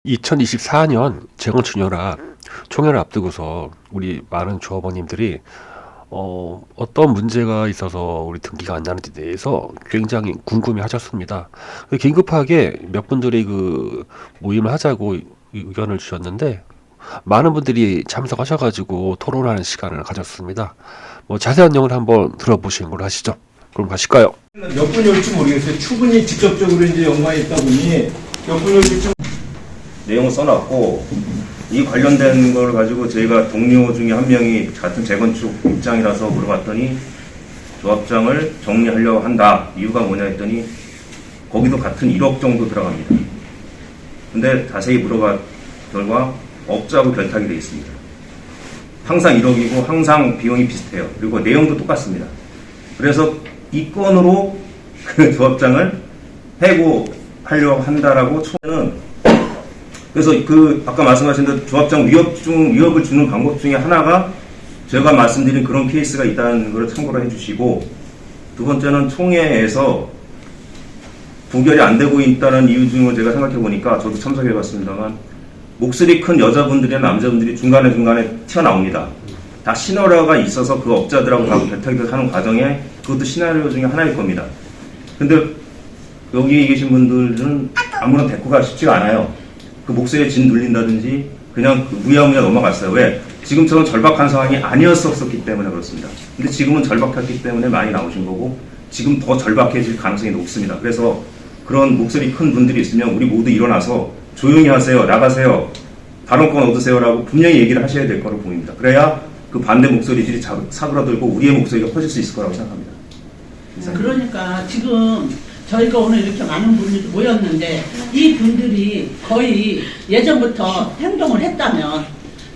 (2024년) 재건축연합 총회를 앞두고서 우리 많은 조합원님들이 어떤 문제가 있어서 우리 등기가 안 나는지에 대해서 굉장히 궁금해 하셨습니다. 긴급하게 몇 분들이 그 모임을 하자고 의견을 주셨는데, 많은 분들이 참석하셔가지고 토론하는 시간을 가졌습니다. 자세한 내용을 한번 들어보시는 걸로 하시죠. 그럼 가실까요? 몇 분이 올지 모르겠어요. 충분히 직접적으로 이제 연관이 있다 보니 몇 분이 올지 내용을 써놨고, 이 관련된 걸 가지고 저희가 동료 중에 한 명이 같은 재건축 입장이라서 물어봤더니 조합장을 정리하려고 한다. 이유가 뭐냐 했더니 거기도 같은 1억 정도 들어갑니다. 근데 자세히 물어봐 결과 없자고 결탁이 되어 있습니다. 항상 1억이고 항상 비용이 비슷해요. 그리고 내용도 똑같습니다. 그래서 이 건으로 그 조합장을 해고하려고 한다라고 총회는, 그래서 아까 말씀하신 대로 조합장 위협을 주는 방법 중에 하나가 제가 말씀드린 그런 케이스가 있다는 걸 참고를 해주시고, 두 번째는 총회에서 부결이 안 되고 있다는 이유 중에 제가 생각해 보니까, 저도 참석해 봤습니다만, 목소리 큰 여자분들이나 남자분들이 중간에 튀어나옵니다. 다 시나리오가 있어서 그 업자들하고 가고 결탁이 하는 과정에 그것도 시나리오 중에 하나일 겁니다. 근데 여기 계신 분들은 아무런 대꾸가 쉽지가 않아요. 그 목소리에 진 눌린다든지 그냥 무야무야 넘어갔어요. 왜? 지금처럼 절박한 상황이 아니었었기 때문에 그렇습니다. 근데 지금은 절박했기 때문에 많이 나오신 거고, 지금 더 절박해질 가능성이 높습니다. 그래서 그런 목소리 큰 분들이 있으면 우리 모두 일어나서 조용히 하세요, 나가세요, 발언권 얻으세요라고 분명히 얘기를 하셔야 될 거로 보입니다. 그래야 그 반대 목소리들이 사그라들고 우리의 목소리가 커질 수 있을 거라고 생각합니다. 그러니까 지금 저희가 오늘 이렇게 많은 분들이 모였는데, 이 분들이 거의 예전부터 행동을 했다면,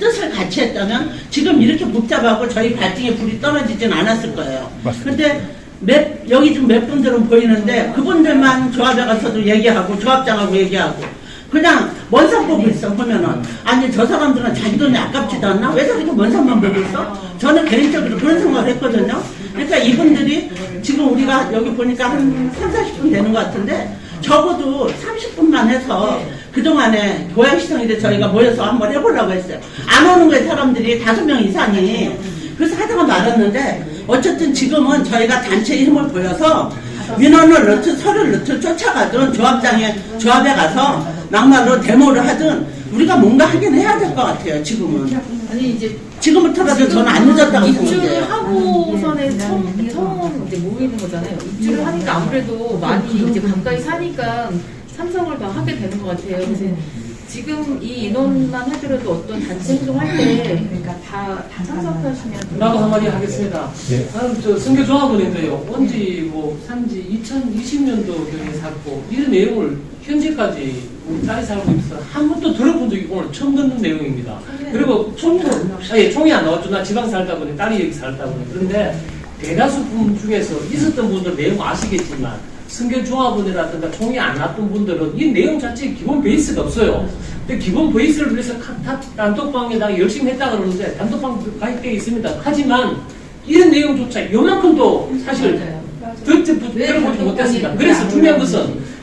뜻을 같이 했다면 지금 이렇게 복잡하고 저희 발등에 불이 떨어지진 않았을 거예요. 근데 여기 지금 몇 분들은 보이는데 그분들만 조합에 가서도 얘기하고 조합장하고 얘기하고 그냥 먼 산 보고 있어. 보면은 아니 저 사람들은 자기 돈이 아깝지도 않나? 왜 저렇게 먼 산만 보고 있어? 저는 개인적으로 그런 생각을 했거든요. 그러니까 이분들이 지금 우리가 여기 보니까 한 30-40분 되는 것 같은데, 적어도 30분만 해서 그동안에 고양시청일에 저희가 모여서 한번 해보려고 했어요. 안 오는 거예요, 사람들이 5명 이상이. 그래서 하다가 말았는데, 어쨌든 지금은 저희가 단체의 힘을 보여서 민원을 넣든 서류를 넣든 쫓아가든 조합에 가서 막말로 데모를 하든 우리가 뭔가 하긴 해야 될 것 같아요, 지금은. 아니 이제 지금부터라도 저는 안 늦었다고 입주를 생각해요. 하고선에 처음 이제 모이는 거잖아요. 입주를 하니까 아무래도 많이 이제 가까이 사니까 참석을 더 하게 되는 것 같아요. 그래서 지금 이 인원만 하더라도 어떤 단체 행동할 때 그러니까 다 참석하시면 나도 한마디 하겠습니다. 나는 저 선교조합원인데요. 온지 산지 2020년도경에 샀고, 이 내용을 현재까지 우리 딸이 살고 있어서 한 번도 들어본 적이 오늘 처음 듣는 내용입니다. 그리고 총이 안 나왔죠. 나 지방 살다 보니, 딸이 여기 살다 보니. 그런데 대다수 분 중에서 있었던 분들 내용 아시겠지만, 선교조합원이라든가 총이 안 났던 분들은 이 내용 자체에 기본 베이스가 없어요. 근데 기본 베이스를 위해서 단톡방에다가 열심히 했다 그러는데, 단톡방 가입되어 있습니다. 하지만 이런 내용조차 요만큼도 사실 들어보지 못했습니다. 그래서 중요한 것은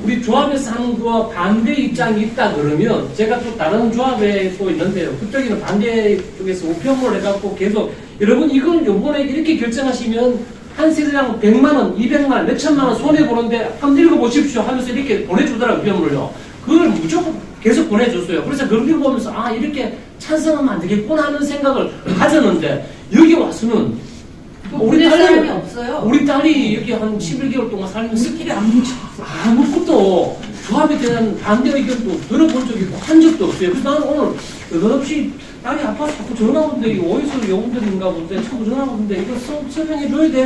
우리 조합에서 하는 거와 반대 입장이 있다 그러면, 제가 또 다른 조합에 또 있는데요. 그쪽에는 반대 쪽에서 우편물을 해갖고 계속 여러분 이걸 요번에 이렇게 결정하시면 한 세대당 100만원, 200만원, 몇천만원 손해보는데 한번 읽어보십시오 하면서 이렇게 보내주더라고요, 우편물을요. 그걸 무조건 계속 보내줬어요. 그래서 그걸 읽어보면서 이렇게 찬성하면 안 되겠구나 하는 생각을 가졌는데, 여기 와서는 우리 딸이 없어요. 우리 딸이 여기 한 11개월 동안 살면서 우리끼리 안 뭉쳤어. 아무것도 조합에 대한 반대 의견도 들어본 적이 한 적도 없어요. 그래서 나는 오늘 느닷없이 딸이 아파서 자꾸 전화 오는데, 이거 어디서 영웅들인가 본데 자꾸 전화 오는데 이거 설명해줘야 돼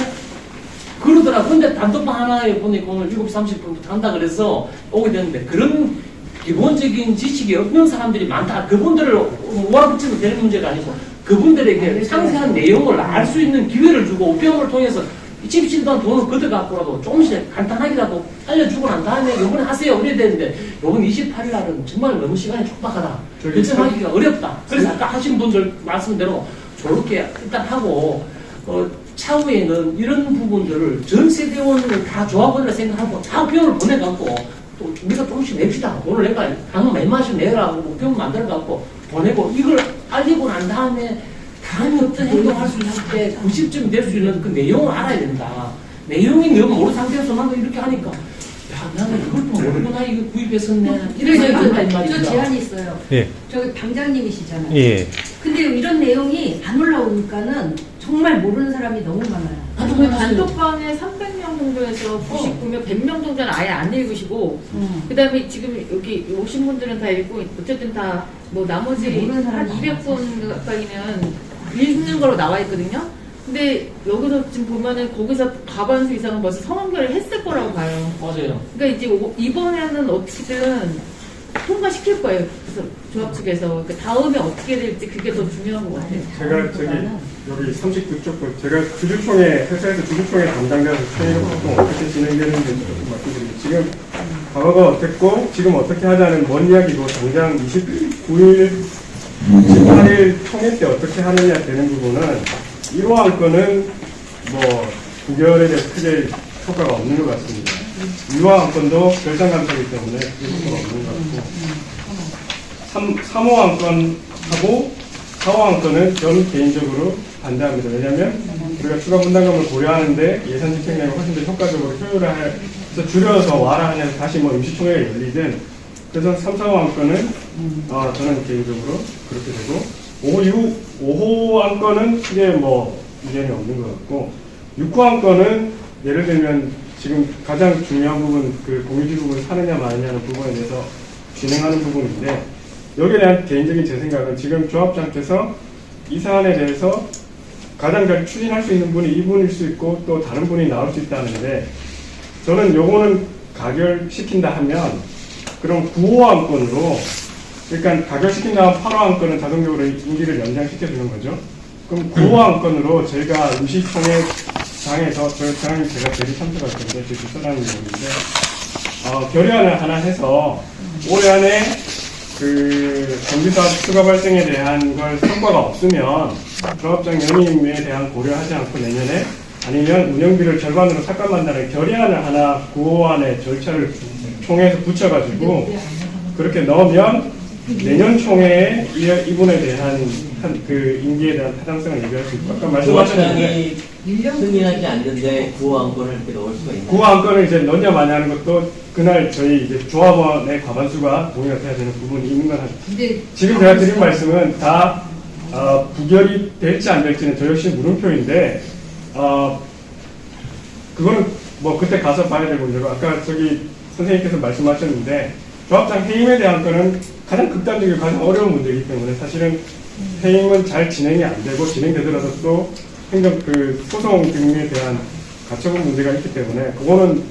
그러더라. 근데 단톡방 하나에 보니까 오늘 7시 30분부터 한다 그래서 오게 됐는데, 그런 기본적인 지식이 없는 사람들이 많다. 그분들을 몰아붙이면 되는 문제가 아니고, 그분들에게 상세한 내용을 알 수 있는 기회를 주고 우편물을 통해서 집시던 돈을 걷어갖고라도 조금씩 간단하게라도 알려주고 난 다음에 요번에 하세요 이래야 되는데, 요번 28일 날은 정말 너무 시간이 촉박하다, 결정하기가 어렵다. 그래서 아까 하신 분들 말씀대로 저렇게 일단 하고 차후에는 이런 부분들을 전 세대원을 다 조합원이라 생각하고 차후병을 보내갖고 또 우리가 조금씩 냅시다. 돈을 내가 당은 몇 만씩 내라고 목표를 만들어갖고 보내고 이걸 알리고 난 다음에 다음에 어떤 행동할 수 있을 때 90점이 될 수 있는 그 내용을 알아야 된다. 내용이 너무 모르는 상태에서만 이렇게 하니까 야 나는 이걸 또 모르구나 이거 구입했었네 이런 생각한다 이 저 말이죠. 제안이 있어요. 예. 저기 방장님이시잖아요. 예. 근데 이런 내용이 안 올라오니까는 정말 모르는 사람이 너무 많아요. 나도 그 몰랐어요. 단톡방에 300명 정도에서 99명, 100명 정도는 아예 안 읽으시고, 그 다음에 지금 여기 오신 분들은 다 읽고, 어쨌든 다, 뭐, 나머지 모르는 사람이 한 200분 가까이는 읽는 거로 나와 있거든요? 근데 여기서 지금 보면은 거기서 과반수 이상은 벌써 성원결을 했을 거라고 봐요. 맞아요. 그러니까 이제 이번에는 어떻게든 통과시킬 거예요. 그래서 조합 측에서. 그러니까 다음에 어떻게 될지 그게 더 중요한 것 같아요. 제가 여기 39쪽도 제가 주주총회 회사에서 주주총회 담당자에서 총회가 보통 어떻게 진행되는지 좀 말씀드리고 지금 과거가 어땠고 지금 어떻게 하자는 먼 이야기고 당장 29일 18일 총회 때 어떻게 하느냐 되는 부분은 1호 안건은 뭐 구결에 대해서 크게 효과가 없는 것 같습니다. 2호 안건도 결산 감사이기 때문에 크게 효과가 없는 것 같고 3호 안건하고 4호 안건은 저는 개인적으로 반대합니다. 왜냐하면 우리가 추가 분담금을 고려하는데 예산 집행량이 훨씬 더 효과적으로 효율을 해서 줄여서 완화하냐면 다시 뭐 임시총회가 열리든 그래서 3, 4호 안건은 저는 개인적으로 그렇게 되고 5호 안건은 크게 뭐 이견이 없는 것 같고 6호 안건은 예를 들면 지금 가장 중요한 부분 그 공유지구를 사느냐 마느냐는 부분에 대해서 진행하는 부분인데 여기에 대한 개인적인 제 생각은 지금 조합장께서 이 사안에 대해서 가장 잘 추진할 수 있는 분이 이분일 수 있고 또 다른 분이 나올 수 있다는데 저는 요거는 가결시킨다 하면 그럼 9호 안건으로 그러니까 가결시킨다 하면 8호 안건은 자동적으로 임기를 연장시켜주는 거죠. 그럼 9호 안건으로 저희가 임시총회장에서 저희 제가 대리 참석할 건데 제 주소라는 부분인데 결의안을 하나 해서 올해 안에 그 정비사업 추가 발생에 대한 걸 성과가 없으면 조합장 연임에 대한 고려하지 않고 내년에 아니면 운영비를 절반으로 삭감한다는 결의안을 하나 구호안의 절차를 총회에서 붙여가지고 그렇게 넣으면 내년 총회에 이분에 대한 그 임기에 대한 타당성을 얘기할 수 있고 아까 말씀하셨는데 승인하지 않는데 구호 안건을 이렇게 넣을 수가 있나요? 구호 안건을 이제 넣냐 마냐 하는 것도 그날 저희 이제 조합원의 과반수가 동의가 돼야 되는 부분이 있는 건 지금 제가 드린 말씀은 다 부결이 될지 안 될지는 저 역시 물음표인데 그거는 뭐 그때 가서 봐야 될 문제고 아까 저기 선생님께서 말씀하셨는데 조합장 해임에 대한 거는 가장 극단적이고 가장 어려운 문제이기 때문에 사실은 해임은 잘 진행이 안 되고 진행되더라도 또 행정 그 소송 등에 대한 가처분 문제가 있기 때문에 그거는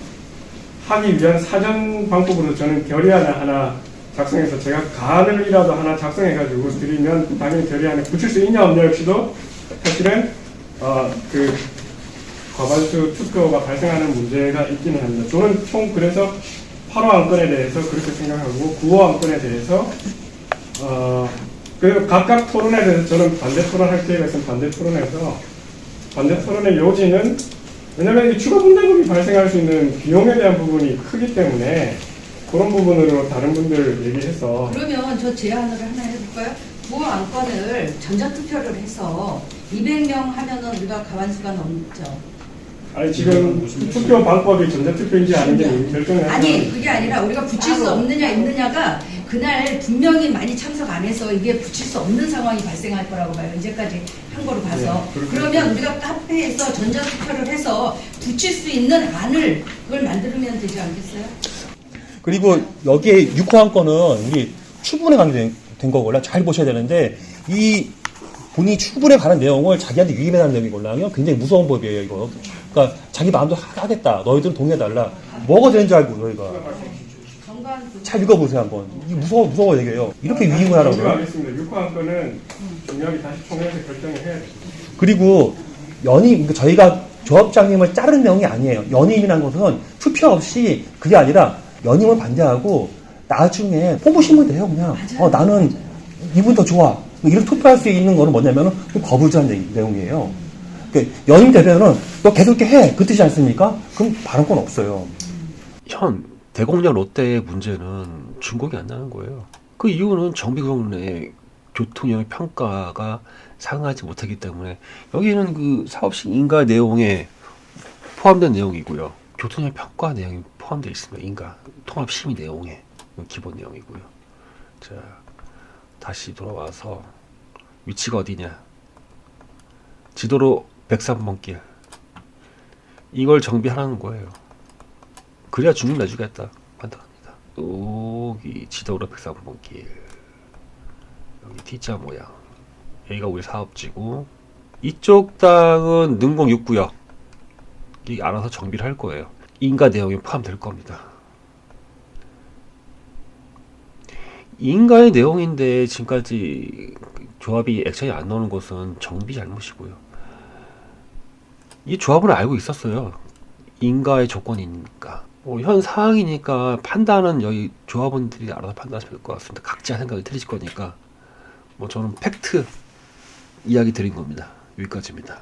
하기 위한 사전 방법으로 저는 결의안을 하나 작성해서 제가 간을이라도 하나 작성해가지고 드리면 당연히 결의안에 붙일 수 있냐 없냐 역시도 사실은 그 과반수 투표가 발생하는 문제가 있기는 합니다. 저는 총 그래서 8호 안건에 대해서 그렇게 생각하고 9호 안건에 대해서 그리고 각각 토론에 대해서 저는 반대 토론할 기회가 있으면 반대 토론해서 반대 토론의 요지는 왜냐하면 이 추가 분담금이 발생할 수 있는 비용에 대한 부분이 크기 때문에 그런 부분으로 다른 분들 얘기해서 그러면 저 제안을 하나 해볼까요? 뭐 안건을 전자투표를 해서 200명 하면은 우리가 과반수가 넘죠. 아니 지금 투표 방법이 전자투표인지 아닌지 결정을 아니 그게 아니라 우리가 붙일 수 없느냐 있느냐가 그날 분명히 많이 참석 안 해서 이게 붙일 수 없는 상황이 발생할 거라고 봐요. 이제까지 한 거로 봐서. 그러면 우리가 카페에서 전자투표를 해서 붙일 수 있는 안을 그걸 만들면 되지 않겠어요? 그리고 여기에 6호 안건은 우리 추분에 관계된 거걸로 잘 보셔야 되는데 이 본인이 추분에 관한 내용을 자기한테 유입해달라는 내용이걸로 굉장히 무서운 법이에요 이거. 그러니까 자기 마음대로 하겠다. 너희들은 동의해달라. 뭐가 되는 줄 알고 저희가. 잘 읽어보세요 한번. 이게 무서워 얘기해요. 이렇게 위임을 하라고요. 알겠습니다. 6호 안건은 중요하게 다시 총회에서 결정을 해야 돼요. 그리고 연임, 저희가 조합장님을 자르는 내용이 아니에요. 연임이라는 것은 투표 없이 그게 아니라 연임을 반대하고 나중에 뽑으시면 돼요 그냥. 나는 이분 더 좋아. 이런 투표할 수 있는 거는 뭐냐면은 거부주한 내용이에요. 그러니까 연임 되면은 너 계속 이렇게 해. 그 뜻이지 않습니까? 그럼 발언권 없어요. 현 대공령 롯데의 문제는 중국이 안 나는 거예요. 그 이유는 정비구역 내 교통영향 평가가 상응하지 못하기 때문에 여기는 그 사업식 인가 내용에 포함된 내용이고요. 교통영향 평가 내용이 포함되어 있습니다. 인가 통합 심의 내용에 기본 내용이고요. 자, 다시 돌아와서 위치가 어디냐? 지도로 103번 길. 이걸 정비하라는 거예요. 그래야 주민 내주겠다 판단합니다. 여기 지도로 103번 길. 여기 T자 모양. 여기가 우리 사업지고 이쪽 땅은 능공 6구역. 이 알아서 정비를 할 거예요. 인가 내용이 포함될 겁니다. 인가의 내용인데 지금까지 조합이 액션이 안 나오는 것은 정비 잘못이고요. 이 조합은 알고 있었어요. 인가의 조건이니까. 현 상황이니까 판단은 여기 조합원들이 알아서 판단하시면 될 것 같습니다. 각자 생각이 틀리실 거니까. 저는 팩트 이야기 드린 겁니다. 여기까지입니다.